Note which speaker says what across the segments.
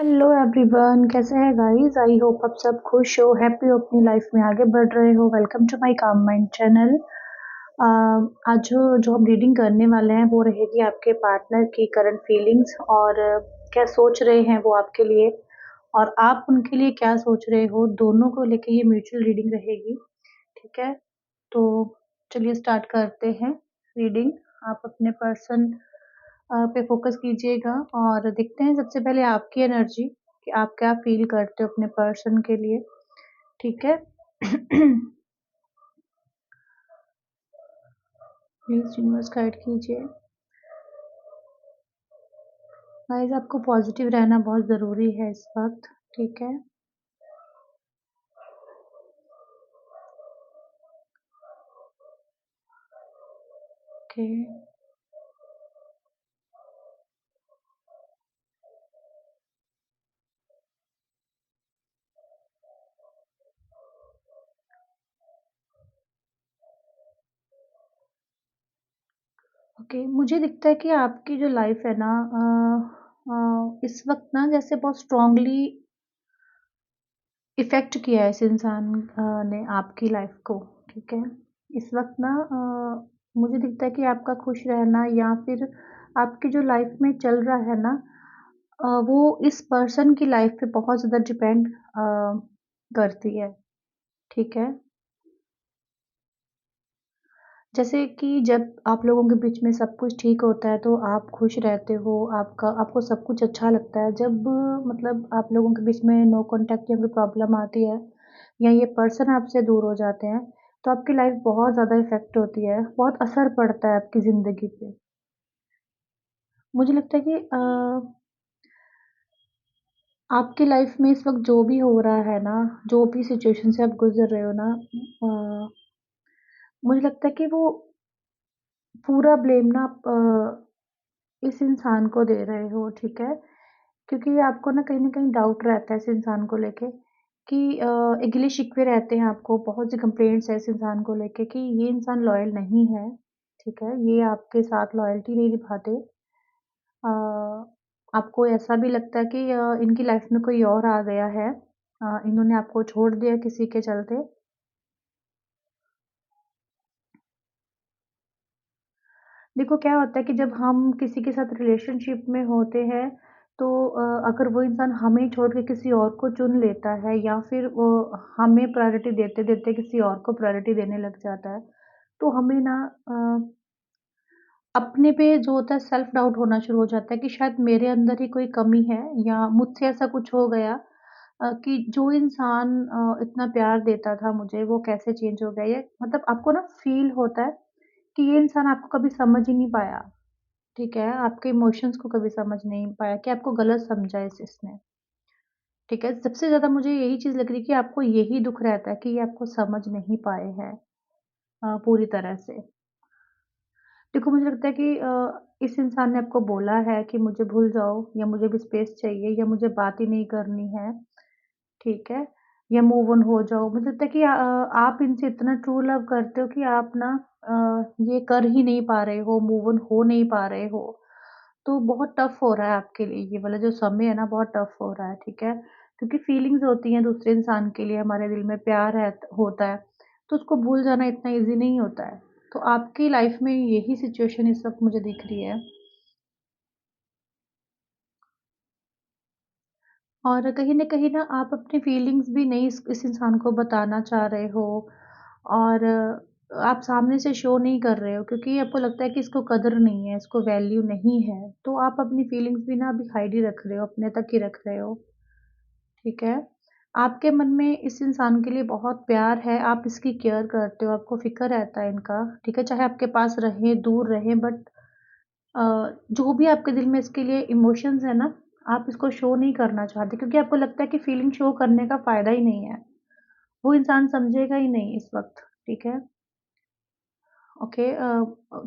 Speaker 1: Hello everyone, कैसे हैं guys? I hope आप सब खुश हो, हैप्पी हो, अपनी लाइफ में आगे बढ़ रहे हो। Welcome to my calm mind channel. आज जो हम रीडिंग करने वाले हैं वो रहेगी आपके पार्टनर की करंट फीलिंग्स और क्या सोच रहे हैं वो आपके लिए, और आप उनके लिए क्या सोच रहे हो। दोनों को लेके ये म्यूचुअल रीडिंग रहेगी। ठीक है, तो चलिए स्टार्ट करते हैं रीडिंग। आप अपने पर्सन पे फ़ोकस कीजिएगा और देखते हैं सबसे पहले आपकी एनर्जी कि आप क्या फ़ील करते हो अपने पर्सन के लिए, ठीक है? प्लीज़ यूनिवर्स गाइड कीजिए। गाइस, आपको पॉज़िटिव रहना बहुत ज़रूरी है इस वक़्त, ठीक है? Okay, okay. मुझे दिखता है कि आपकी जो लाइफ़ है ना इस वक़्त ना जैसे बहुत स्ट्रॉन्गली इफ़ेक्ट किया है इस इंसान ने आपकी लाइफ़ को, ठीक है? इस वक़्त ना मुझे दिखता है कि आपका खुश रहना या फिर आपकी जो लाइफ़ में चल रहा है ना वो इस पर्सन की लाइफ़ पे बहुत ज़्यादा डिपेंड करती है, ठीक है? जैसे कि जब आप लोगों के बीच में सब कुछ ठीक होता है तो आप खुश रहते हो, आपको सब कुछ अच्छा लगता है। जब मतलब आप लोगों के बीच में नो कॉन्टैक्ट या कोई प्रॉब्लम आती है या ये पर्सन आपसे दूर हो जाते हैं, तो आपकी लाइफ़ बहुत ज़्यादा इफ़ेक्ट होती है, बहुत असर पड़ता है आपकी ज़िंदगी पे। मुझे लगता है कि आपकी लाइफ़ में इस वक़्त जो भी हो रहा है ना, जो भी सिचुएशन से आप गुज़र रहे हो ना, मुझे लगता है कि वो पूरा ब्लेम ना आप इस इंसान को दे रहे हो, ठीक है? क्योंकि आपको ना कहीं न कहीं डाउट रहता है इस इंसान को लेके कि एक गिले-शिकवे रहते हैं आपको, बहुत सी कंप्लेंट्स हैं इस इंसान को लेके कि ये इंसान लॉयल नहीं है, ठीक है? ये आपके साथ लॉयल्टी नहीं निभाते। अ, आपको ऐसा भी लगता है कि इनकी लाइफ़ में कोई और आ गया है, इन्होंने आपको छोड़ दिया किसी के चलते। देखो क्या होता है कि जब हम किसी के साथ रिलेशनशिप में होते हैं तो अगर वो इंसान हमें छोड़ के किसी और को चुन लेता है या फिर वो हमें प्रायोरिटी देते-देते किसी और को प्रायोरिटी देने लग जाता है, तो हमें ना अपने पे जो होता है सेल्फ डाउट होना शुरू हो जाता है कि शायद मेरे अंदर ही कोई कमी है या मुझसे ऐसा कुछ हो गया कि जो इंसान इतना प्यार देता था मुझे वो कैसे चेंज हो गया। ये मतलब आपको ना फ़ील होता है कि ये इंसान आपको कभी समझ ही नहीं पाया। ठीक है, आपके इमोशंस को कभी समझ नहीं पाया कि आपको गलत समझा इसने, ठीक है? सबसे ज़्यादा मुझे यही चीज़ लग रही है कि आपको यही दुःख रहता है कि ये आपको समझ नहीं पाए हैं पूरी तरह से। देखो मुझे लगता है कि इस इंसान ने आपको बोला है कि मुझे भूल जाओ या मुझे भी स्पेस चाहिए या मुझे बात ही नहीं करनी है, ठीक है? या मूव ऑन हो जाओ। मुझे लगता है कि आप इनसे इतना ट्रू लव करते हो कि आप ना ये कर ही नहीं पा रहे हो, मूव ऑन हो नहीं पा रहे हो। तो बहुत टफ हो रहा है आपके लिए, ये वाला जो समय है ना बहुत टफ हो रहा है, ठीक है? क्योंकि फीलिंग्स होती हैं दूसरे इंसान के लिए, हमारे दिल में प्यार है होता है, तो उसको भूल जाना इतना ईज़ी नहीं होता है। तो आपकी लाइफ़ में यही सिचुएशन इस वक़्त मुझे दिख रही है और कहीं न कहीं ना आप अपनी फीलिंग्स भी नहीं इस इंसान को बताना चाह रहे हो और आप सामने से शो नहीं कर रहे हो क्योंकि आपको लगता है कि इसको कदर नहीं है, इसको वैल्यू नहीं है। तो आप अपनी फीलिंग्स भी ना अभी हाइड ही रख रहे हो, अपने तक ही रख रहे हो। ठीक है? आपके मन में इस इंसान के लिए बहुत प्यार है, आप इसकी केयर करते हो, आपको फ़िक्र रहता है इनका, ठीक है? चाहे आपके पास रहें, दूर रहें बट अ, जो भी आपके दिल में इसके लिए इमोशंस है ना, आप इसको शो नहीं करना चाहते क्योंकि आपको लगता है कि फीलिंग शो करने का फ़ायदा ही नहीं है। वो इंसान समझेगा ही नहीं इस वक़्त, ठीक है? ओके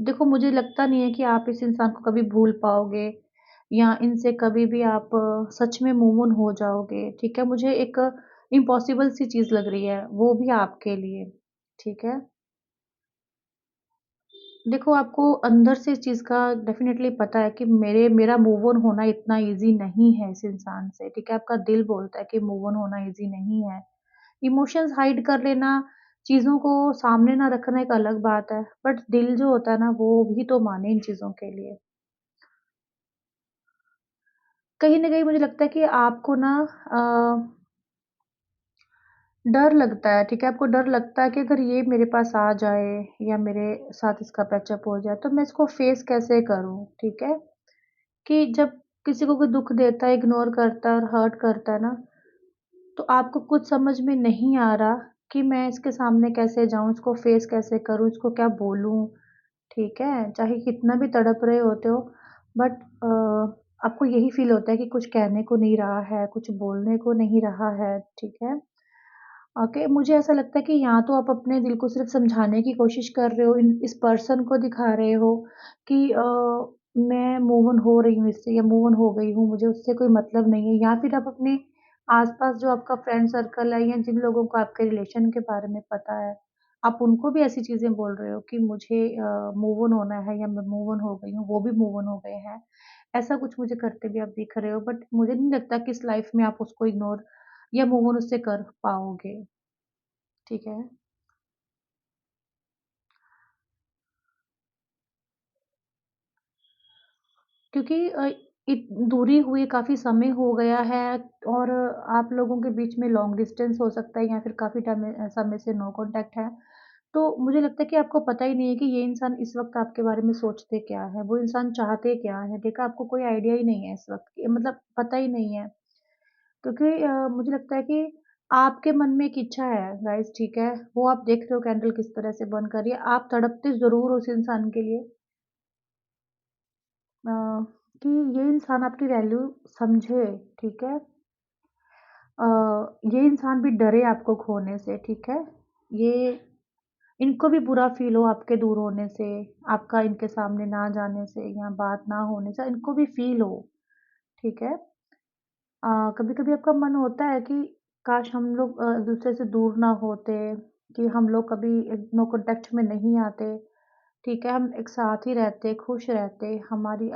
Speaker 1: देखो मुझे लगता नहीं है कि आप इस इंसान को कभी भूल पाओगे या इनसे कभी भी आप सच में मूव ऑन हो जाओगे, ठीक है? मुझे एक इम्पॉसिबल सी चीज़ लग रही है, वो भी आपके लिए, ठीक है? देखो, आपको अंदर से इस चीज़ का डेफ़िनेटली पता है कि मेरा मूव ऑन होना इतना ईज़ी नहीं है इस इंसान से, ठीक है? आपका दिल बोलता है कि मूव ऑन होना ईज़ी नहीं है। इमोशंस हाइड कर लेना, चीज़ों को सामने ना रखना एक अलग बात है, बट दिल जो होता है ना, वो भी तो माने इन चीज़ों के लिए। कहीं न कहीं मुझे लगता है कि आपको ना डर लगता है, ठीक है? आपको डर लगता है कि अगर ये मेरे पास आ जाए या मेरे साथ इसका पैचअप हो जाए, तो मैं इसको फ़ेस कैसे करूँ, ठीक है? कि जब किसी को कोई दुःख देता है, इग्नोर करता है और हर्ट करता है ना, तो आपको कुछ समझ में नहीं आ रहा कि मैं इसके सामने कैसे जाऊँ, इसको फ़ेस कैसे करूँ, इसको क्या बोलूँ, ठीक है? चाहे कितना भी तड़प रहे होते हो, बट आपको यही फ़ील होता है कि कुछ कहने को नहीं रहा है, कुछ बोलने को नहीं रहा है, ठीक है? ओके, मुझे ऐसा लगता है कि या तो आप अपने दिल को सिर्फ़ समझाने की कोशिश कर रहे हो, इन इस पर्सन को दिखा रहे हो कि मैं मूव ऑन हो रही हूँ इससे या मूव ऑन हो गई हूँ, मुझे उससे कोई मतलब नहीं है, या फिर आप अपने आस-पास जो आपका फ्रेंड सर्कल है या जिन लोगों को आपके रिलेशन के बारे में पता है, आप उनको भी ऐसी चीज़ें बोल रहे हो कि मुझे मूव ऑन होना है या मैं मूव ऑन हो गई हूँ, वो भी मूव ऑन हो गए हैं। ऐसा कुछ मुझे करते भी आप दिख रहे हो, बट मुझे नहीं लगता कि इस लाइफ़ में आप उसको इग्नोर या मूव ऑन उससे कर पाओगे। ठीक है। क्योंकि इत दूरी हुई काफ़ी समय हो गया है और आप लोगों के बीच में लॉन्ग डिस्टेंस हो सकता है या फिर काफ़ी समय से नो कॉन्टैक्ट है। तो मुझे लगता है कि आपको पता ही नहीं है कि ये इंसान इस वक़्त आपके बारे में सोचते क्या हैं, वो इंसान चाहते क्या हैं, ठीक है? आपको कोई आइडिया ही नहीं है इस वक़्त कि मतलब पता ही नहीं है। क्योंकि मुझे लगता है कि आपके मन में एक इच्छा है गाइज़, ठीक है? वो आप देख रहे हो कैंडल किस तरह से बर्न कर रही है। आप तड़पते ज़रूर हो उस इंसान के लिए, अ, कि ये इंसान आपकी वैल्यू समझे, ठीक है? अ, ये इंसान भी डरे आपको खोने से, ठीक है? ये इनको भी बुरा फ़ील हो आपके दूर होने से, आपका इनके सामने ना जाने से या बात ना होने से, इनको भी फ़ील हो, ठीक है? कभी-कभी आपका मन होता है कि काश हम लोग एक-दूसरे से दूर ना होते, कि हम लोग कभी नो कॉन्टैक्ट में नहीं आते। ठीक है, हम एक साथ ही रहते, खुश रहते, हमारी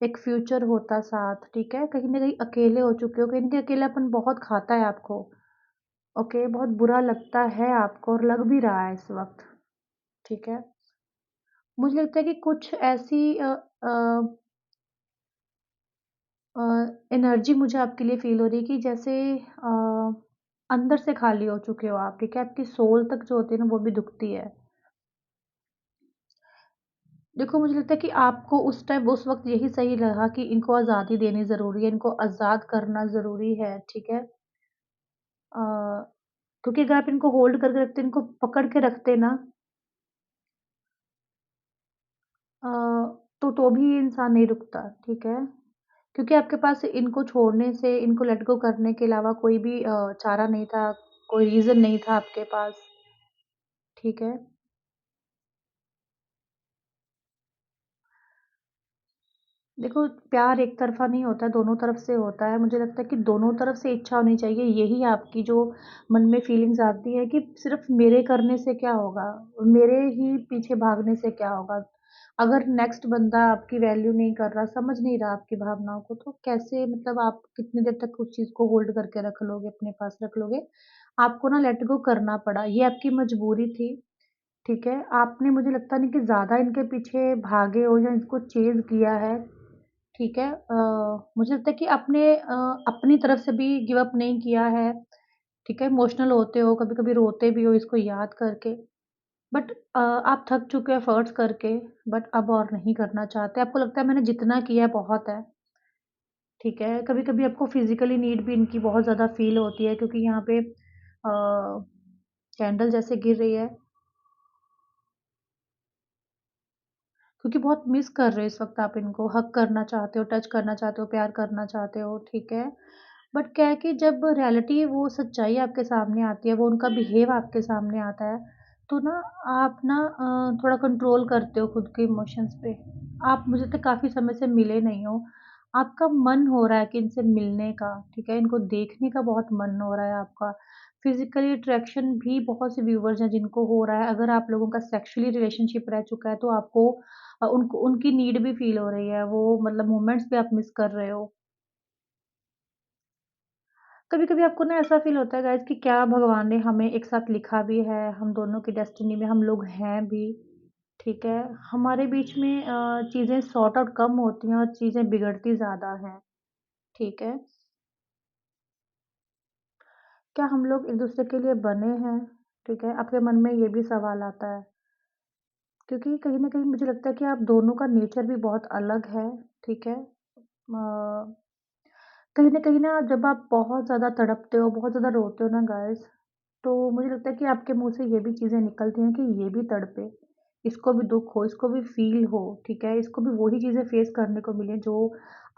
Speaker 1: एक फ्यूचर होता साथ, ठीक है? कहीं न कहीं अकेले हो चुके हो, कहीं न कहीं अकेलापन बहुत खाता है आपको, ओके? बहुत बुरा लगता है आपको और लग भी रहा है इस वक़्त, ठीक है? मुझे लगता है कि कुछ ऐसी अ अ, एनर्जी मुझे आपके लिए फ़ील हो रही है कि जैसे अंदर से खाली हो चुके हो आप, ठीक है? आपकी सोल तक जो होती है ना, वो भी दुखती है। देखो, मुझे लगता है कि आपको उस टाइम उस वक़्त यही सही लगा कि इनको आज़ादी देनी ज़रूरी है, इनको आज़ाद करना ज़रूरी है, ठीक है? अ, क्योंकि अगर आप इनको होल्ड करके रखते, इनको पकड़ के रखते ना, अ, तो भी ये इंसान नहीं रुकता, ठीक है? क्योंकि आपके पास इनको छोड़ने से, इनको लेट गो करने के अलावा कोई भी चारा नहीं था, कोई रीज़न नहीं था आपके पास, ठीक है? देखो, प्यार एक तरफ़ा नहीं होता, दोनों तरफ से होता है। मुझे लगता है कि दोनों तरफ से इच्छा होनी चाहिए। यही आपकी जो मन में फीलिंग्स आती है कि सिर्फ़ मेरे करने से क्या होगा? मेरे ही पीछे भागने से क्या होगा? अगर नेक्स्ट बंदा आपकी वैल्यू नहीं कर रहा, समझ नहीं रहा आपकी भावनाओं को, तो कैसे मतलब आप कितनी देर तक उस चीज़ को होल्ड करके रख लोगे, अपने पास रख लोगे? आपको ना लेट गो करना पड़ा। ये आपकी मजबूरी थी, ठीक है? आपने मुझे लगता नहीं कि ज़्यादा इनके पीछे भागे हो या इसको चेज़ किया है। ठीक है। मुझे लगता है कि आपने अपनी तरफ से भी गिव अप नहीं किया है, ठीक है? इमोशनल होते हो, कभी-कभी रोते भी हो इसको याद करके, बट आप थक चुके हो एफर्ट्स करके, बट अब और नहीं करना चाहते। आपको लगता है मैंने जितना किया है बहुत है, ठीक है? कभी-कभी आपको फिज़िकली नीड भी इनकी बहुत ज़्यादा फ़ील होती है क्योंकि यहाँ पे कैंडल जैसे गिर रही है, क्योंकि बहुत मिस कर रहे हो इस वक़्त आप इनको, हग करना चाहते हो, टच करना चाहते हो, प्यार करना चाहते हो, ठीक है? बट क्या है कि जब रियलिटी वो सच्चाई आपके सामने आती है, वो उनका बिहेव आपके सामने आता है, तो ना आप ना थोड़ा कंट्रोल करते हो खुद के इमोशंस पे। आप मुझे लगता है काफ़ी समय से मिले नहीं हो। आपका मन हो रहा है कि इनसे मिलने का, ठीक है? इनको देखने का बहुत मन हो रहा है आपका। फिज़िकली अट्रैक्शन भी बहुत से व्यूअर्स हैं जिनको हो रहा है। अगर आप लोगों का सेक्सुअली रिलेशनशिप रह चुका है तो आपको उनको उनकी नीड भी फ़ील हो रही है। वो मतलब मोमेंट्स भी आप मिस कर रहे हो। कभी-कभी आपको ना ऐसा फ़ील होता है गाइज़ कि क्या भगवान ने हमें एक साथ लिखा भी है, हम दोनों की डेस्टिनी में हम लोग हैं भी, ठीक है? हमारे बीच में चीज़ें सॉर्ट आउट कम होती हैं और चीज़ें बिगड़ती ज़्यादा हैं, ठीक है? क्या हम लोग एक-दूसरे के लिए बने हैं? ठीक है? आपके मन में ये भी सवाल आता है। क्योंकि कहीं न कहीं मुझे लगता है कि आप दोनों का नेचर भी बहुत अलग है, ठीक है? कहीं न कहीं ना जब आप बहुत ज़्यादा तड़पते हो, बहुत ज़्यादा रोते हो ना गाइज़, तो मुझे लगता है कि आपके मुँह से ये भी चीज़ें निकलती हैं कि ये भी तड़पे, इसको भी दुःख हो, इसको भी फ़ील हो, ठीक है? इसको भी वही चीज़ें फ़ेस करने को मिले जो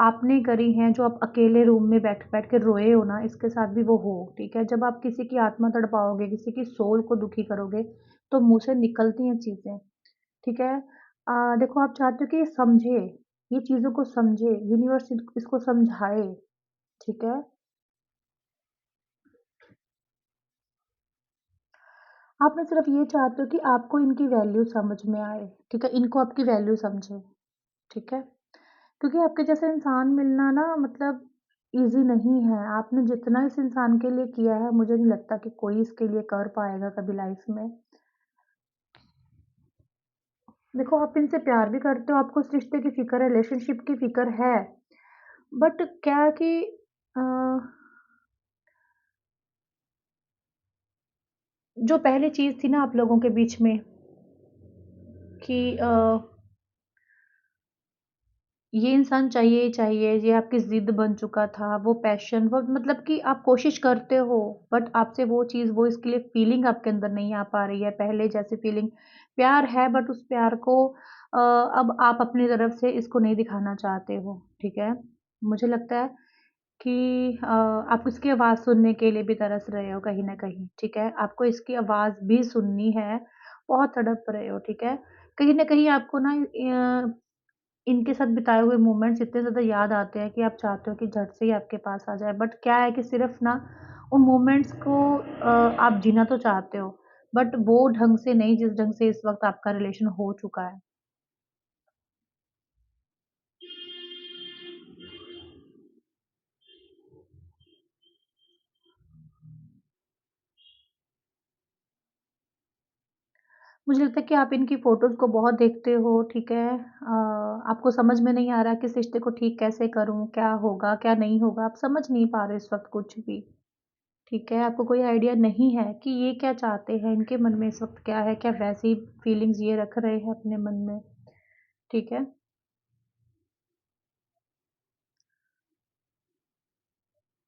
Speaker 1: आपने करी हैं, जो आप अकेले रूम में बैठ-बैठ के रोए हो ना, इसके साथ भी वो हो, ठीक है? जब आप किसी की आत्मा तड़पाओगे, किसी की सोल को दुखी करोगे, तो मुँह से निकलती हैं चीज़ें, ठीक है? देखो आप चाहते हो कि ये समझे, ये चीज़ों को समझे, यूनिवर्स इसको समझाए, ठीक है? आप ना सिर्फ़ ये चाहते हो कि आपको इनकी वैल्यू समझ में आए, ठीक है? इनको आपकी वैल्यू समझे, ठीक है? क्योंकि आपके जैसा इंसान मिलना ना मतलब ईज़ी नहीं है। आपने जितना इस इंसान के लिए किया है, मुझे नहीं लगता कि कोई इसके लिए कर पाएगा कभी लाइफ़ में। देखो आप इनसे प्यार भी करते हो, आपको उस रिश्ते की फ़िक्र है, रिलेशनशिप की फ़िक्र है। बट क्या है कि अ, जो पहले चीज़ थी ना आप लोगों के बीच में कि ये इंसान चाहिए ही चाहिए, ये आपकी ज़िद बन चुका था, वो पैशन वो मतलब कि आप कोशिश करते हो, बट आपसे वो चीज़ वो इसके लिए फ़ीलिंग आपके अंदर नहीं आ पा रही है, पहले जैसी फ़ीलिंग प्यार है बट उस प्यार को अब आप अपनी तरफ से इसको नहीं दिखाना चाहते हो, ठीक है? मुझे लगता है कि आप उसकी आवाज़ सुनने के लिए भी तरस रहे हो कहीं न कहीं, ठीक है? आपको इसकी आवाज़ भी सुननी है, बहुत तड़प रहे हो, ठीक है? कहीं न कहीं आपको ना इनके साथ बिताए हुए मोमेंट्स इतने ज़्यादा याद आते हैं कि आप चाहते हो कि झट से ही आपके पास आ जाए। बट क्या है कि सिर्फ़ ना उन मोमेंट्स को आप जीना तो चाहते हो, बट वो ढंग से नहीं जिस ढंग से इस वक़्त आपका रिलेशन हो चुका है। मुझे लगता है कि आप इनकी फ़ोटोज़ को बहुत देखते हो, ठीक है? आपको समझ में नहीं आ रहा कि इस रिश्ते को ठीक कैसे करूँ? क्या होगा, क्या नहीं होगा? आप समझ नहीं पा रहे इस वक़्त कुछ भी, ठीक है? आपको कोई आइडिया नहीं है कि ये क्या चाहते हैं, इनके मन में इस वक़्त क्या है? क्या वैसी फीलिंग्स ये रख रहे हैं अपने मन में, ठीक है?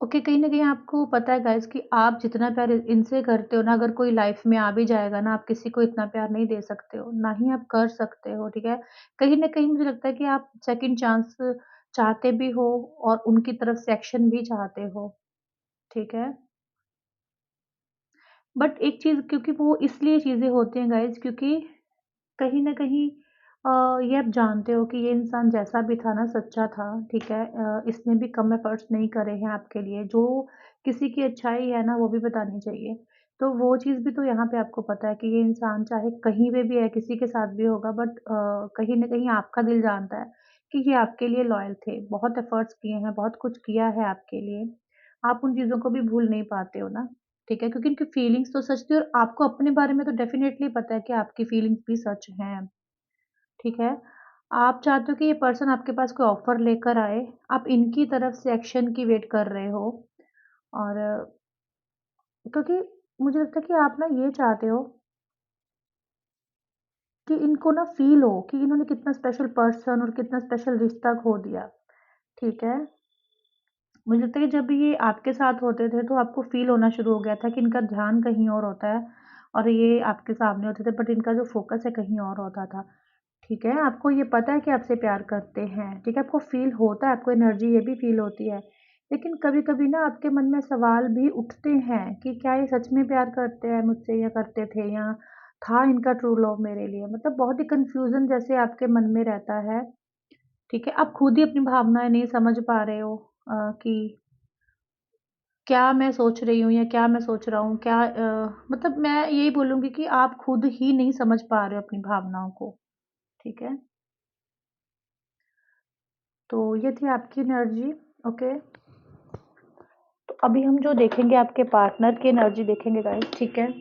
Speaker 1: ओके, कहीं न कहीं आपको पता है गाइज़ कि आप जितना प्यार इनसे करते हो ना, अगर कोई लाइफ़ में आ भी जाएगा ना, आप किसी को इतना प्यार नहीं दे सकते हो, ना ही आप कर सकते हो, ठीक है? कहीं न कहीं मुझे लगता है कि आप सेकंड चांस चाहते भी हो और उनकी तरफ से एक्शन भी चाहते हो, ठीक है? बट एक चीज़ क्योंकि वो इसलिए चीज़ें होती हैं गाइज़ क्योंकि कहीं न कहीं ये आप जानते हो कि ये इंसान जैसा भी था ना सच्चा था, ठीक है? इसने भी कम एफर्ट्स नहीं करे हैं आपके लिए, जो किसी की अच्छाई है ना वो भी बतानी चाहिए। तो वो चीज़ भी तो यहाँ पे आपको पता है कि ये इंसान चाहे कहीं पे भी है, किसी के साथ भी होगा बट कहीं न कहीं आपका दिल जानता है कि ये आपके लिए लॉयल थे, बहुत एफर्ट्स किए हैं, बहुत कुछ किया है आपके लिए। आप उन चीज़ों को भी भूल नहीं पाते हो ना, ठीक है? क्योंकि उनकी फीलिंग्स तो सच थी और आपको अपने बारे में तो डेफ़िनेटली पता है कि आपकी फीलिंग्स भी सच हैं। ठीक है? आप चाहते हो कि ये पर्सन आपके पास कोई ऑफ़र लेकर आए, आप इनकी तरफ से एक्शन की वेट कर रहे हो और क्योंकि मुझे लगता है कि आप ना ये चाहते हो कि इनको ना फ़ील हो कि इन्होंने कितना स्पेशल पर्सन और कितना स्पेशल रिश्ता खो दिया, ठीक है? मुझे लगता है कि जब ये आपके साथ होते थे तो आपको फ़ील होना शुरू हो गया था कि इनका ध्यान कहीं और होता है और ये आपके सामने होते थे बट इनका जो फ़ोकस है कहीं और होता था। ठीक है, आपको ये पता है कि आपसे प्यार करते हैं, ठीक है? आपको फ़ील होता है, आपको एनर्जी ये भी फ़ील होती है। लेकिन कभी-कभी ना आपके मन में सवाल भी उठते हैं कि क्या ये सच में प्यार करते हैं मुझसे या करते थे या था इनका ट्रू लव मेरे लिए? मतलब बहुत ही कन्फ्यूज़न जैसे आपके मन में रहता है, ठीक है? आप खुद ही अपनी भावनाएँ नहीं समझ पा रहे हो कि क्या मैं सोच रही हूँ या क्या मैं सोच रहा हूँ, क्या मतलब मैं यही बोलूँगी कि आप खुद ही नहीं समझ पा रहे हो अपनी भावनाओं को, ठीक है? तो ये थी आपकी एनर्जी, ओके? तो अभी हम जो देखेंगे आपके पार्टनर की एनर्जी देखेंगे गाइस, ठीक है?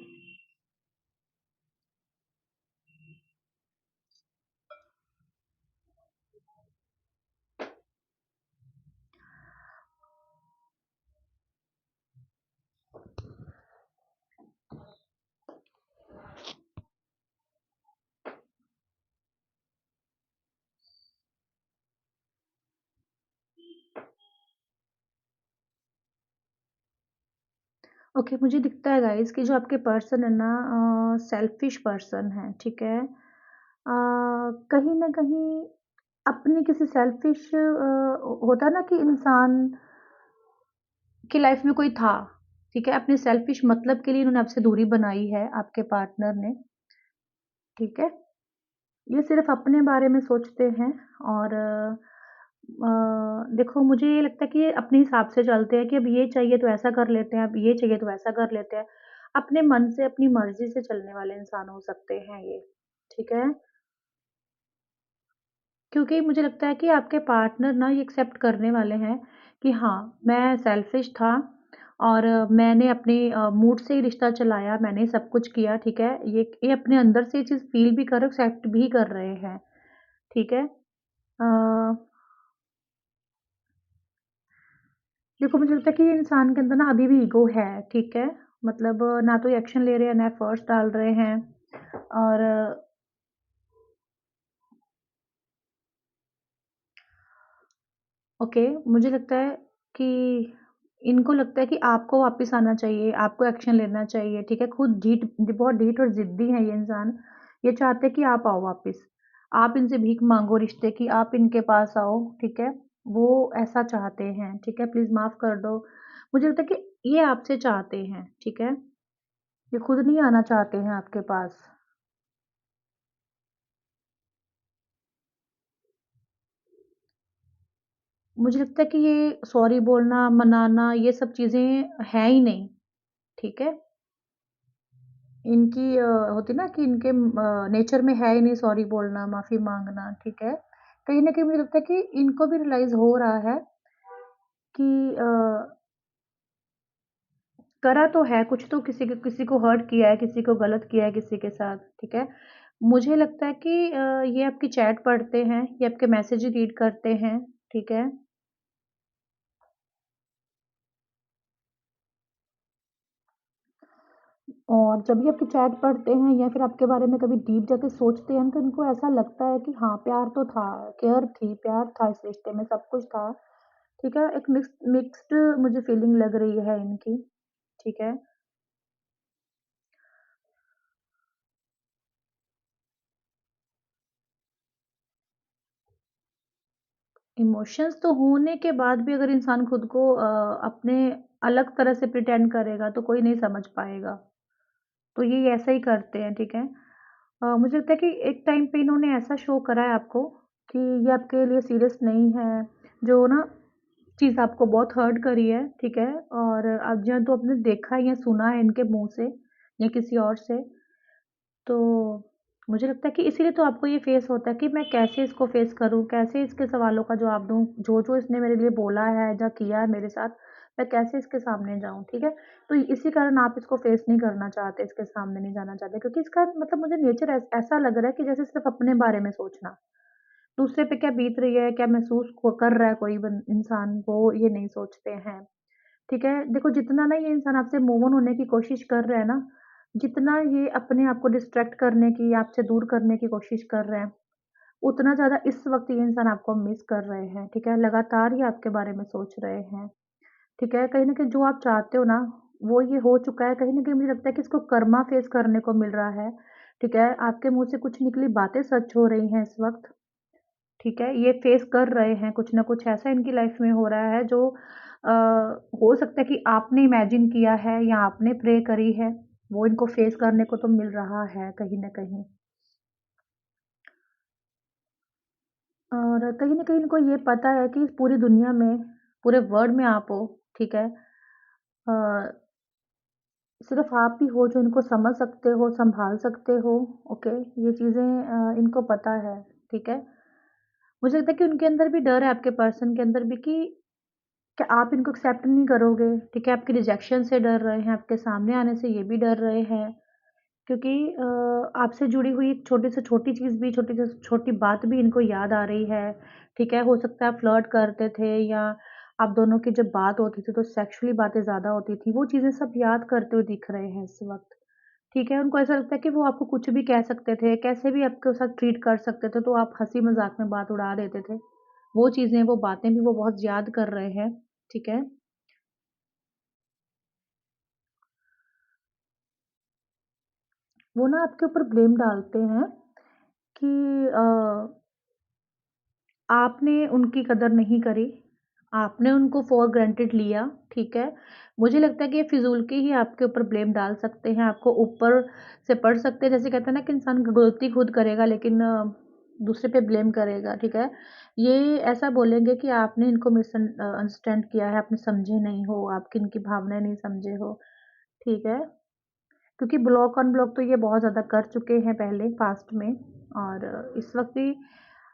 Speaker 1: ओके, मुझे दिखता है गाइस कि जो आपके पर्सन है ना सेल्फिश पर्सन है, ठीक है? कहीं न कहीं अपनी किसी सेल्फिश होता है ना कि इंसान की लाइफ में कोई था, ठीक है? अपने सेल्फिश मतलब के लिए इन्होंने आपसे दूरी बनाई है, आपके पार्टनर ने, ठीक है? ये सिर्फ़ अपने बारे में सोचते हैं और देखो मुझे ये लगता है कि ये अपने हिसाब से चलते हैं कि अब ये चाहिए तो ऐसा कर लेते हैं, अब ये चाहिए तो वैसा कर लेते हैं। अपने मन से, अपनी मर्ज़ी से चलने वाले इंसान हो सकते हैं ये, ठीक है? क्योंकि मुझे लगता है कि आपके पार्टनर ना ये एक्सेप्ट करने वाले हैं कि हाँ, मैं सेल्फ़िश था और मैंने अपने मूड से ही रिश्ता चलाया, मैंने सब कुछ किया, ठीक है? ये अपने अंदर से ये चीज़ फ़ील भी कर रहे एक्सेप्ट भी कर रहे हैं, ठीक है? देखो मुझे लगता है कि इंसान के अंदर ना अभी भी ईगो है, ठीक है? मतलब ना तो ये एक्शन ले रहे हैं, ना एफर्ट्स डाल रहे हैं और ओके, मुझे लगता है कि इनको लगता है कि आपको वापस आना चाहिए, आपको एक्शन लेना चाहिए, ठीक है? खुद बहुत ढीठ और ज़िद्दी हैं ये इंसान। ये चाहते हैं कि आप आओ वापस। आप इनसे भीख माँगो रिश्ते की, आप इनके पास आओ, ठीक है? वो ऐसा चाहते हैं, ठीक है? प्लीज़ माफ़ कर दो। मुझे लगता है कि ये आपसे चाहते हैं, ठीक है? ये खुद नहीं आना चाहते हैं आपके पास। मुझे लगता है कि ये सॉरी बोलना, मनाना ये सब चीज़ें हैं ही नहीं, ठीक है? इनकी होती ना कि इनके नेचर में है ही नहीं सॉरी बोलना, माफ़ी माँगना, ठीक है? कहीं न कहीं मुझे लगता है कि इनको भी रियलाइज़ हो रहा है कि करा तो है, कुछ तो किसी को हर्ट किया है, किसी को गलत किया है किसी के साथ, ठीक है? मुझे लगता है कि ये आपकी चैट पढ़ते हैं, ये आपके मैसेज रीड करते हैं, ठीक है? और जब भी आपकी चैट पढ़ते हैं या फिर आपके बारे में कभी डीप जाके सोचते हैं तो इनको ऐसा लगता है कि हाँ, प्यार तो था, केयर थी, प्यार था इस रिश्ते में, सब कुछ था, ठीक है? एक मिक्स्ड मुझे फीलिंग लग रही है इनकी, ठीक है? इमोशंस तो होने के बाद भी अगर इंसान खुद को अपने अलग तरह से प्रिटेंड करेगा तो कोई नहीं समझ पाएगा। तो ये ऐसा ही करते हैं, ठीक है? मुझे लगता है कि एक टाइम पे इन्होंने ऐसा शो करा है आपको कि ये आपके लिए सीरियस नहीं है, जो ना चीज़ आपको बहुत हर्ट करी है, ठीक है? और अब जो तो आपने देखा है या सुना है इनके मुँह से या किसी और से, तो मुझे लगता है कि इसीलिए तो आपको ये फ़ेस होता है कि मैं कैसे इसको फ़ेस करूँ, कैसे इसके सवालों का जवाब दूँ, जो-जो इसने मेरे लिए बोला है या किया है मेरे साथ, मैं कैसे इसके सामने जाऊँ, ठीक है? तो इसी कारण आप इसको फ़ेस नहीं करना चाहते, इसके सामने नहीं जाना चाहते क्योंकि इसका मतलब मुझे नेचर ऐसा लग रहा है कि जैसे सिर्फ़ अपने बारे में सोचना। दूसरे पे क्या बीत रही है, क्या महसूस को कर रहा है कोई इंसान, वो ये नहीं सोचते हैं। ठीक है? देखो जितना ना ये इंसान आपसे मूव ऑन होने की कोशिश कर रहा है ना, जितना ये अपने आप को डिस्ट्रैक्ट करने की, आपसे दूर करने की कोशिश कर रहे हैं, उतना ज़्यादा इस वक़्त ये इंसान आपको मिस कर रहे हैं, ठीक है? लगातार ये आपके बारे में सोच रहे हैं, ठीक है? कहीं न कहीं जो आप चाहते हो ना, वो ये हो चुका है, कहीं न कहीं मुझे लगता है कि इसको कर्मा फेस करने को मिल रहा है, ठीक है? आपके मुँह से कुछ निकली बातें सच हो रही हैं इस वक़्त, ठीक है? ये फेस कर रहे हैं, कुछ न कुछ ऐसा इनकी लाइफ़ में हो रहा है जो अ, हो सकता है कि आपने इमेजिन किया है या आपने प्रे करी है, वो इनको फेस करने को तो मिल रहा है कहीं न कहीं। और कहीं न कहीं इनको ये पता है कि इस पूरी दुनिया में, पूरे वर्ल्ड में आप हो, ठीक है? अ, सिर्फ़ आप ही हो जो इनको समझ सकते हो, सँभाल सकते हो, ओके? ये चीज़ें इनको पता है, ठीक है? मुझे लगता है कि उनके अंदर भी डर है आपके पर्सन के अंदर भी कि क्या आप इनको एक्सेप्ट नहीं करोगे, ठीक है? आपके रिजेक्शन से डर रहे हैं, आपके सामने आने से ये भी डर रहे हैं क्योंकि आपसे जुड़ी हुई छोटी से छोटी चीज़ भी, छोटी से छोटी बात भी इनको याद आ रही है, ठीक है? हो सकता है आप फ्लर्ट करते थे या आप दोनों की जब बात होती थी तो सेक्सुअली बातें ज़्यादा होती थी, वो चीज़ें सब याद करते हुए दिख रहे हैं इस वक़्त, ठीक है? उनको ऐसा लगता है कि वो आपको कुछ भी कह सकते थे, कैसे भी आपके साथ ट्रीट कर सकते थे, तो आप हँसी-मज़ाक में बात उड़ा देते थे। वो चीज़ें, वो बातें भी वो बहुत याद कर रहे हैं, ठीक है? वो ना आपके ऊपर ब्लेम डालते हैं कि अ, आपने उनकी कदर नहीं करी, आपने उनको फॉर ग्रांटेड लिया, ठीक है? मुझे लगता है कि ये फ़िज़ूल की ही आपके ऊपर ब्लेम डाल सकते हैं, आपको ऊपर से पड़ सकते हैं, जैसे कहते हैं ना कि इंसान गलती खुद करेगा लेकिन दूसरे पे ब्लेम करेगा, ठीक है? ये ऐसा बोलेंगे कि आपने इनको अंडरस्टैंड किया है, आपने समझे नहीं हो, आपकी इनकी भावनाएँ नहीं समझे हो, ठीक है? क्योंकि ब्लॉक अनब्लॉक तो ये बहुत ज़्यादा कर चुके हैं पहले पास्ट में और इस वक़्त भी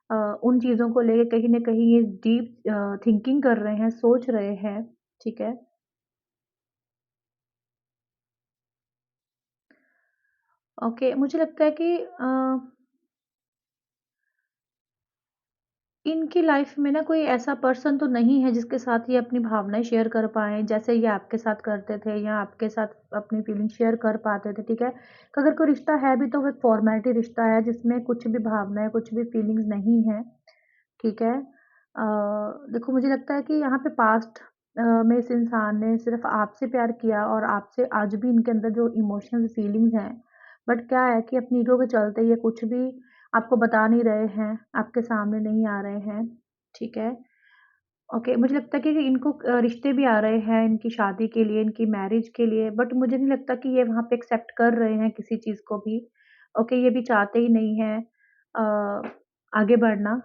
Speaker 1: अ, उन चीज़ों को लेके कहीं न कहीं ये डीप थिंकिंग कर रहे हैं, सोच रहे हैं, ठीक है? ओके, मुझे लगता है कि इनकी लाइफ़ में ना कोई ऐसा पर्सन तो नहीं है जिसके साथ ये अपनी भावनाएँ शेयर कर पाएँ, जैसे ये आपके साथ करते थे या आपके साथ अपनी फीलिंग शेयर कर पाते थे, ठीक है? अगर कोई रिश्ता है भी तो वो एक फ़ॉर्मेलिटी रिश्ता है जिसमें कुछ भी भावनाएँ, कुछ भी फीलिंग्स नहीं है। ठीक है। देखो मुझे लगता है कि यहाँ पे पास्ट में इस इंसान ने सिर्फ़ आपसे प्यार किया और आपसे आज भी इनके अंदर जो इमोशंस, फीलिंग्स हैं, बट क्या है कि अपनी ईगो के चलते ये कुछ भी आपको बता नहीं रहे हैं, आपके सामने नहीं आ रहे हैं, ठीक है। ओके, मुझे लगता है कि इनको रिश्ते भी आ रहे हैं इनकी शादी के लिए, इनकी मैरिज के लिए, बट मुझे नहीं लगता कि ये वहाँ पे एक्सेप्ट कर रहे हैं किसी चीज़ को भी। ओके, ये भी चाहते ही नहीं हैं अ, आगे बढ़ना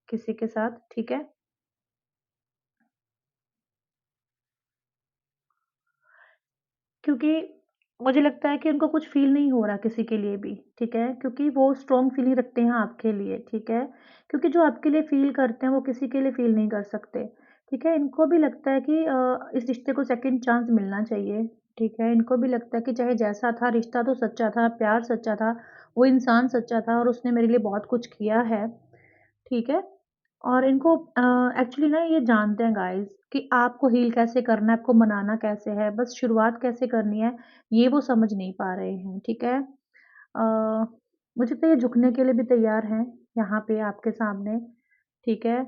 Speaker 1: किसी के साथ, ठीक है। क्योंकि मुझे लगता है कि उनको कुछ फ़ील नहीं हो रहा किसी के लिए भी, ठीक है? क्योंकि वो स्ट्रॉन्ग फ़ीलिंग रखते हैं आपके लिए, ठीक है? क्योंकि जो आपके लिए फ़ील करते हैं, वो किसी के लिए फ़ील नहीं कर सकते, ठीक है? इनको भी लगता है कि इस रिश्ते को सेकंड चांस मिलना चाहिए, ठीक है? इनको भी लगता है कि चाहे जैसा था, रिश्ता तो सच्चा था, प्यार सच्चा था, वो इंसान सच्चा था और उसने मेरे लिए बहुत कुछ किया है, ठीक है? और इनको एक्चुअली ना ये जानते हैं गाइज़ कि आपको हील कैसे करना है, आपको मनाना कैसे है, बस शुरुआत कैसे करनी है, ये वो समझ नहीं पा रहे हैं, ठीक है? मुझे लगता है ये झुकने के लिए भी तैयार हैं, यहाँ पे आपके सामने, ठीक है?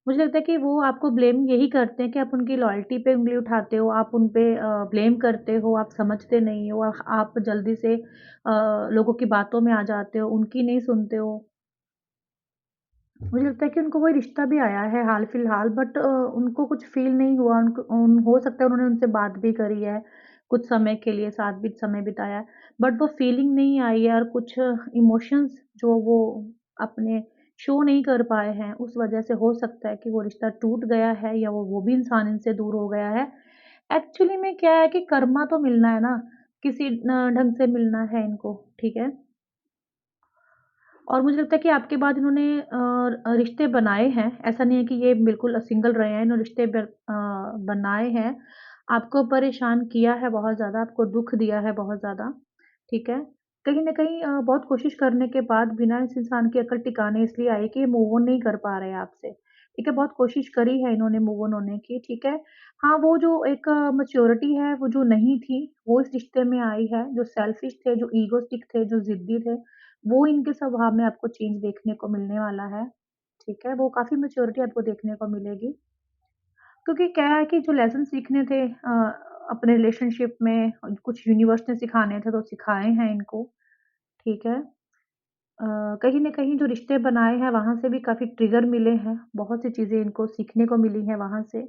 Speaker 1: मुझे लगता है कि वो आपको ब्लेम यही करते हैं कि आप उनकी लॉयल्टी पे उँगली उठाते हो, आप उन पे ब्लेम करते हो, आप समझते नहीं हो, आप जल्दी से लोगों की बातों में आ जाते हो, उनकी नहीं सुनते हो। मुझे लगता है कि उनको कोई रिश्ता भी आया है हाल-फिलहाल बट उनको कुछ फ़ील नहीं हुआ उनको हो सकता है उन्होंने उनसे बात भी करी है, कुछ समय के लिए साथ भी समय बिताया है, बट वो फ़ीलिंग नहीं आई है और कुछ इमोशंस जो वो अपने शो नहीं कर पाए हैं, उस वजह से हो सकता है कि वो रिश्ता टूट गया है या वो भी इंसान इनसे दूर हो गया है। एक्चुअली में क्या है कि कर्मा तो मिलना है ना, किसी ढंग से मिलना है इनको, ठीक है? और मुझे लगता है कि आपके बाद इन्होंने रिश्ते बनाए हैं, ऐसा नहीं है कि ये बिल्कुल सिंगल रहे हैं, इन्होंने रिश्ते बनाए हैं। आपको परेशान किया है बहुत ज़्यादा, आपको दुःख दिया है बहुत ज़्यादा, ठीक है? कहीं न कहीं बहुत कोशिश करने के बाद भी ना इस इंसान की अकल टिकाने इसलिए आई कि ये मूव ऑन नहीं कर पा रहे हैं आपसे, ठीक है? बहुत कोशिश करी है इन्होंने मूव ऑन होने की, ठीक है? हाँ, वो जो एक मैच्योरिटी है, वो जो नहीं थी, वो इस रिश्ते में आई है, जो सेल्फिश थे, जो इगोइस्टिक थे, जो ज़िद्दी थे, वो इनके स्वभाव में आपको चेंज देखने को मिलने वाला है, ठीक है? वो काफ़ी मैच्योरिटी आपको देखने को मिलेगी। क्योंकि क्या है कि जो लेसन सीखने थे अपने रिलेशनशिप में कुछ यूनिवर्स ने सिखाने थे तो सिखाए हैं इनको, ठीक है? कहीं न कहीं जो रिश्ते बनाए हैं वहाँ से भी काफ़ी ट्रिगर मिले हैं, बहुत सी चीज़ें इनको सीखने को मिली हैं वहाँ से,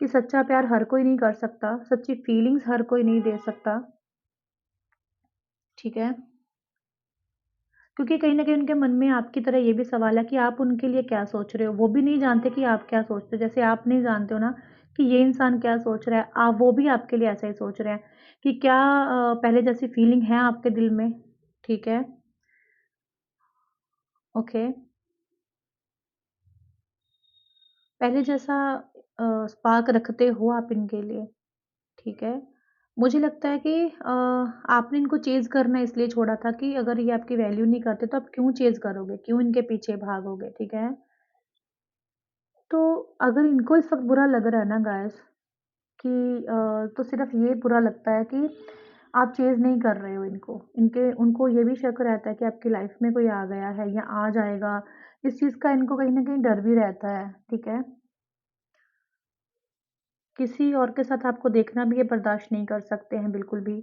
Speaker 1: कि सच्चा प्यार हर कोई नहीं कर सकता, सच्ची फीलिंग्स हर कोई नहीं दे सकता, ठीक है? क्योंकि कहीं न कहीं उनके मन में आपकी तरह ये भी सवाल है कि आप उनके लिए क्या सोच रहे हो? वो भी नहीं जानते कि आप क्या सोचते हो। जैसे आप नहीं जानते हो ना कि ये इंसान क्या सोच रहा है, वो भी आपके लिए ऐसा ही सोच रहे हैं कि क्या पहले जैसी फीलिंग है आपके दिल में? ठीक है, ओके। पहले जैसा स्पार्क रखते हो आप इनके लिए, ठीक है। मुझे लगता है कि आपने इनको चेज़ करना इसलिए छोड़ा था कि अगर ये आपकी वैल्यू नहीं करते तो आप क्यों चेज़ करोगे? क्यों इनके पीछे भागोगे? ठीक है। तो अगर इनको इस वक़्त बुरा लग रहा है ना गाइस कि तो सिर्फ़ ये बुरा लगता है कि आप चेज़ नहीं कर रहे हो इनको। इनके उनको ये भी शक रहता है कि आपकी लाइफ़ में कोई आ गया है या आ जाएगा। इस चीज़ का इनको कहीं न कहीं डर भी रहता है, ठीक है? किसी और के साथ आपको देखना भी ये बर्दाश्त नहीं कर सकते हैं बिल्कुल भी,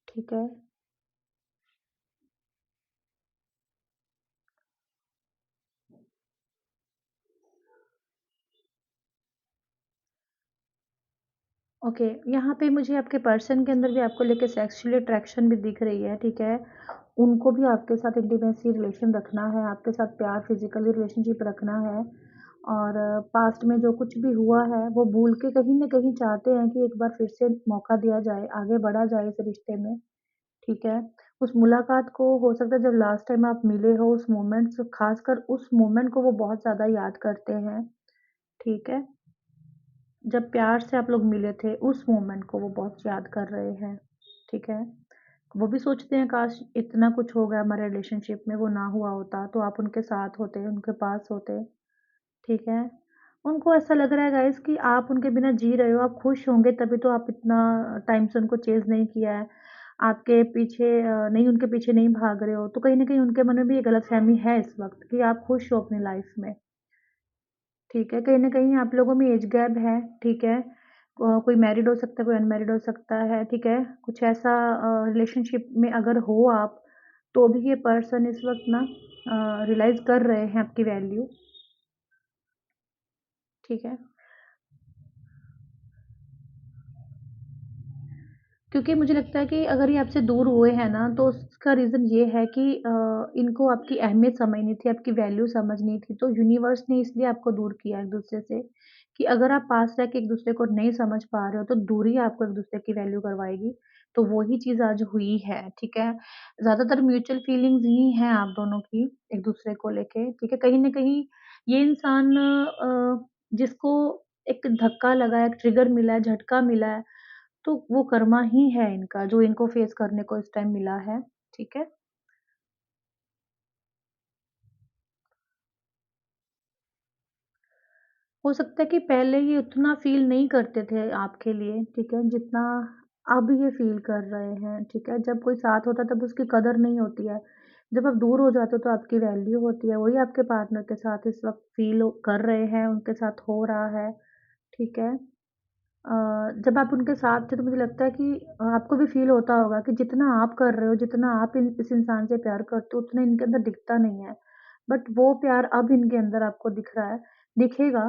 Speaker 1: ठीक है? ओके, यहाँ पे मुझे आपके पर्सन के अंदर भी आपको लेके सेक्सुअल अट्रैक्शन भी दिख रही है, ठीक है? उनको भी आपके साथ इंटीमेसी रिलेशन रखना है, आपके साथ प्यार फिज़िकली रिलेशनशिप रखना है और पास्ट में जो कुछ भी हुआ है, वो भूल के कहीं न कहीं चाहते हैं कि एक बार फिर से मौका दिया जाए, आगे बढ़ा जाए इस रिश्ते में, ठीक है? उस मुलाकात को हो सकता है जब लास्ट टाइम आप मिले हो, उस मोमेंट्स ख़ासकर उस मोमेंट को वो बहुत ज़्यादा याद करते हैं, ठीक है? जब प्यार से आप लोग मिले थे, उस मोमेंट को वो बहुत याद कर रहे हैं, ठीक है? वो भी सोचते हैं काश इतना कुछ हो गया हमारे रिलेशनशिप में, वो ना हुआ होता, तो आप उनके साथ होते, उनके पास होते, ठीक है? उनको ऐसा लग रहा है गाइज़ कि आप उनके बिना जी रहे हो, आप खुश होंगे तभी तो आप इतना टाइम से उनको चेज़ नहीं किया है। आपके पीछे नहीं उनके पीछे नहीं भाग रहे हो, तो कहीं न कहीं उनके मन में भी ये गलतफ़हमी है इस वक़्त कि आप खुश हो अपनी लाइफ़ में। ठीक है, कहीं न कहीं आप लोगों में एज गैप है, ठीक है? कोई मैरिड हो सकता है, कोई अनमैरिड हो सकता है, ठीक है? कुछ ऐसा रिलेशनशिप में अगर हो आप, तो भी ये पर्सन इस वक़्त ना रियलाइज़ कर रहे हैं आपकी वैल्यू, ठीक है? क्योंकि मुझे लगता है कि अगर ये आपसे दूर हुए हैं ना, तो उसका रीज़न ये है कि इनको आपकी अहमियत समझनी थी, आपकी वैल्यू समझनी थी, तो यूनिवर्स ने इसलिए आपको दूर किया एक-दूसरे से, कि अगर आप पास रह के एक-दूसरे को नहीं समझ पा रहे हो, तो दूरी आपको एक-दूसरे की वैल्यू करवाएगी। तो वही चीज़ आज हुई है, ठीक है? ज़्यादातर म्यूचुअल फीलिंग्स ही हैं आप दोनों की, एक-दूसरे को लेके, ठीक है? कहीं न कहीं ये इंसान जिसको एक धक्का लगा है, एक ट्रिगर मिला है, झटका मिला है, तो वो कर्मा ही है इनका, जो इनको फेस करने को इस टाइम मिला है, ठीक है? हो सकता है कि पहले ये उतना फ़ील नहीं करते थे आपके लिए, ठीक है? जितना अब ये फ़ील कर रहे हैं, ठीक है? जब कोई साथ होता है तब उसकी कदर नहीं होती है। जब आप दूर हो जाते हो तो आपकी वैल्यू होती है, वही आपके पार्टनर के साथ इस वक़्त फ़ील कर रहे हैं, उनके साथ हो रहा है, ठीक है? जब आप उनके साथ थे तो मुझे लगता है कि आपको भी फ़ील होता होगा कि जितना आप कर रहे हो, जितना आप इन इस इंसान से प्यार करते हो, उतना इनके अंदर दिखता नहीं है। बट वो प्यार अब इनके अंदर आपको दिख रहा है, दिखेगा,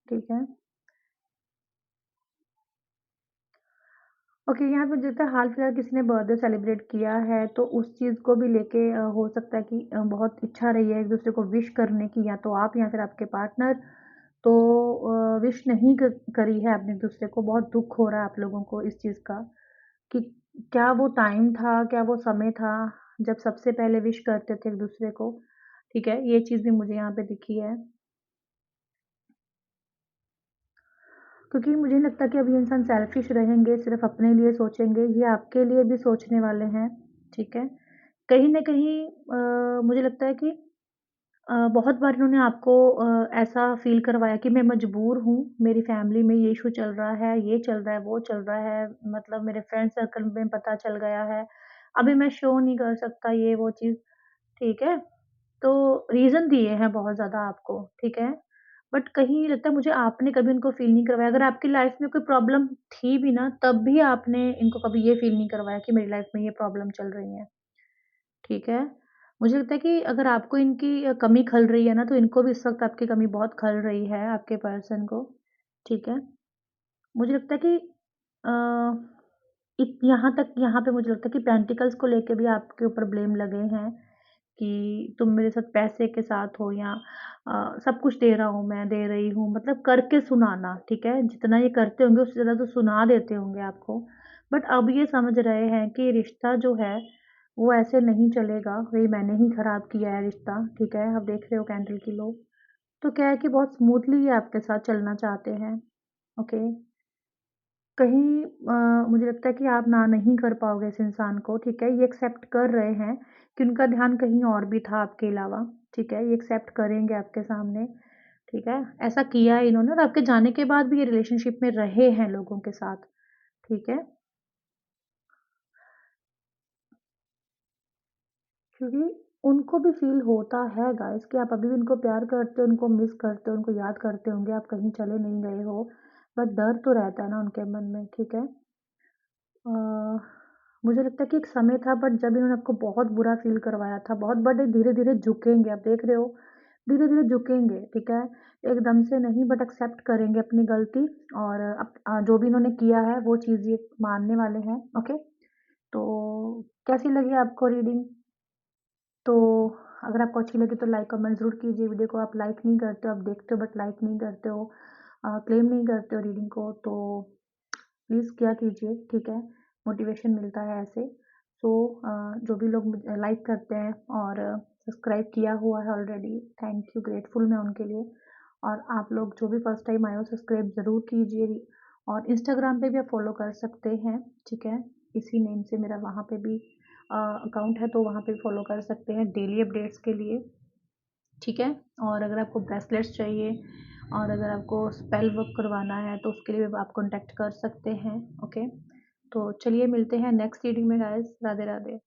Speaker 1: ठीक है? ओके, यहाँ पे मुझे लगता है हाल-फिलहाल किसी ने बर्थडे सेलिब्रेट किया है, तो उस चीज़ को भी लेके हो सकता है कि बहुत इच्छा रही है एक-दूसरे को विश करने की, या तो आप या फिर आपके पार्टनर। तो विश नहीं करी है आपने एक-दूसरे को, बहुत दुःख हो रहा है आप लोगों को इस चीज़ का। कि क्या वो टाइम था, क्या वो समय था, जब सबसे पहले विश करते थे एक-दूसरे को, ठीक है? ये चीज़ भी मुझे यहाँ पे दिखी है। क्योंकि मुझे नहीं लगता कि अब ये इंसान सेल्फिश रहेंगे, सिर्फ़ अपने लिए सोचेंगे, ये आपके लिए भी सोचने वाले हैं, ठीक है? कहीं न कहीं मुझे लगता है कि बहुत बार इन्होंने आपको ऐसा फ़ील करवाया कि मैं मजबूर हूँ, मेरी फ़ैमिली में ये इश्यू चल रहा है, ये चल रहा है, वो चल रहा है, मतलब मेरे फ्रेंड सर्कल में पता चल गया है, अभी मैं शो नहीं कर सकता ये वो चीज़, ठीक है? तो रीज़न दिए हैं बहुत ज़्यादा आपको, ठीक है? बट कहीं लगता है मुझे आपने कभी उनको फ़ील नहीं करवाया, अगर आपकी लाइफ़ में कोई प्रॉब्लम थी भी ना, तब भी आपने इनको कभी ये फ़ील नहीं करवाया कि मेरी लाइफ़ में ये प्रॉब्लम चल रही है, ठीक है? मुझे लगता है कि अगर आपको इनकी कमी खल रही है ना, तो इनको भी इस वक़्त आपकी कमी बहुत खल रही है, आपके पर्सन को, ठीक है? मुझे लगता है कि अ, इत यहाँ तक यहाँ पे मुझे लगता है कि पेंटिकल्स को लेके भी आपके ऊपर ब्लेम लगे हैं, कि तुम मेरे साथ पैसे के साथ हो या सब कुछ दे रहा हूँ मैं, दे रही हूँ, मतलब करके सुनाना, ठीक है? जितना ये करते होंगे उससे ज़्यादा तो सुना देते होंगे आपको। बट अब ये समझ रहे हैं कि रिश्ता जो है वो ऐसे नहीं चलेगा, भई मैंने ही खराब किया है रिश्ता, ठीक है? अब देख रहे हो कैंडल की लो। तो क्या है कि बहुत स्मूथली ये आपके साथ चलना चाहते हैं, ओके? कहीं मुझे लगता है कि आप ना नहीं कर पाओगे इस इंसान को, ठीक है? ये एक्सेप्ट कर रहे हैं कि उनका ध्यान कहीं और भी था आपके अलावा, ठीक है? ये एक्सेप्ट करेंगे आपके सामने, ठीक है? ऐसा किया है इन्होंने और आपके जाने के बाद भी ये रिलेशनशिप में रहे हैं लोगों के साथ, ठीक है? क्योंकि उनको भी फ़ील होता है गाइस कि आप अभी भी उनको प्यार करते हो, उनको मिस करते हो, उनको याद करते होंगे, आप कहीं चले नहीं गए हो, बट डर तो रहता है ना उनके मन में, ठीक है? अ, मुझे लगता है कि एक समय था बट जब इन्होंने आपको बहुत बुरा फ़ील करवाया था, बहुत बड़े धीरे-धीरे झुकेंगे, आप देख रहे हो, धीरे-धीरे झुकेंगे, ठीक है? एकदम से नहीं बट एक्सेप्ट करेंगे अपनी गलती और जो भी इन्होंने किया है वो चीज़ ये मानने वाले हैं, ओके? तो कैसी लगी आपको रीडिंग? तो अगर आपको अच्छी लगी तो लाइक कमेंट ज़रूर कीजिए, वीडियो को आप लाइक नहीं करते हो, आप देखते हो बट लाइक नहीं करते हो, क्लेम नहीं करते हो रीडिंग को तो प्लीज़ किया कीजिए, ठीक है? मोटिवेशन मिलता है ऐसे। सो जो भी लोग मुझे लाइक करते हैं और सब्सक्राइब किया हुआ है ऑलरेडी, थैंक यू, ग्रेटफुल मैं उनके लिए। और आप लोग जो भी फर्स्ट टाइम आए हो सब्सक्राइब ज़रूर कीजिए और इंस्टाग्राम पे भी आप फॉलो कर सकते हैं, ठीक है? इसी नेम से मेरा वहाँ पे भी अकाउंट है तो वहाँ पे फॉलो कर सकते हैं डेली अपडेट्स के लिए, ठीक है? और अगर आपको ब्रेसलेट्स चाहिए और अगर आपको स्पेल वर्क करवाना है तो उसके लिए भी आप कॉन्टैक्ट कर सकते हैं, ओके? तो चलिए मिलते हैं नेक्स्ट रीडिंग में गाइस, राधे-राधे।